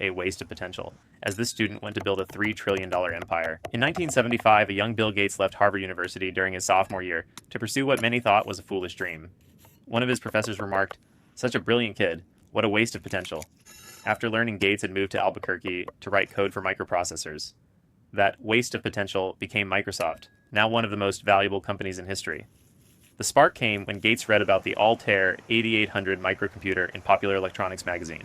a waste of potential, as this student went to build a $3 trillion empire. In 1975, a young Bill Gates left Harvard University during his sophomore year to pursue what many thought was a foolish dream. One of his professors remarked, "Such a brilliant kid, what a waste of potential." After learning Gates had moved to Albuquerque to write code for microprocessors, that waste of potential became Microsoft, now one of the most valuable companies in history. The spark came when Gates read about the Altair 8800 microcomputer in Popular Electronics magazine.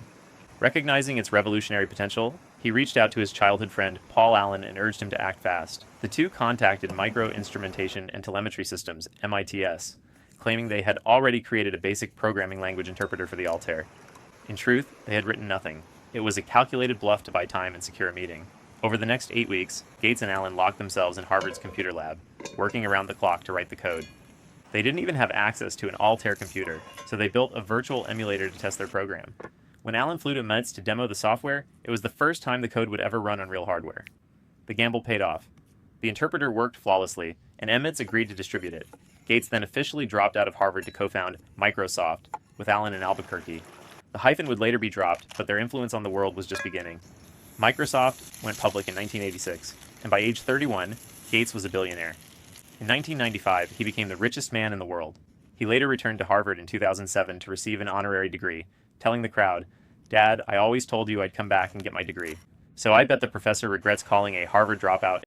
Recognizing its revolutionary potential, he reached out to his childhood friend Paul Allen and urged him to act fast. The two contacted Micro Instrumentation and Telemetry Systems, MITS, claiming they had already created a basic programming language interpreter for the Altair. In truth, they had written nothing. It was a calculated bluff to buy time and secure a meeting. Over the next 8 weeks, Gates and Allen locked themselves in Harvard's computer lab, working around the clock to write the code. They didn't even have access to an Altair computer, so they built a virtual emulator to test their program. When Allen flew to Metz to demo the software, it was the first time the code would ever run on real hardware. The gamble paid off. The interpreter worked flawlessly, and Emmetz agreed to distribute it. Gates then officially dropped out of Harvard to co-found Microsoft with Allen in Albuquerque. The hyphen would later be dropped, but their influence on the world was just beginning. Microsoft went public in 1986, and by age 31, Gates was a billionaire. In 1995, he became the richest man in the world. He later returned to Harvard in 2007 to receive an honorary degree, telling the crowd, "Dad, I always told you I'd come back and get my degree." So I bet the professor regrets calling a Harvard dropout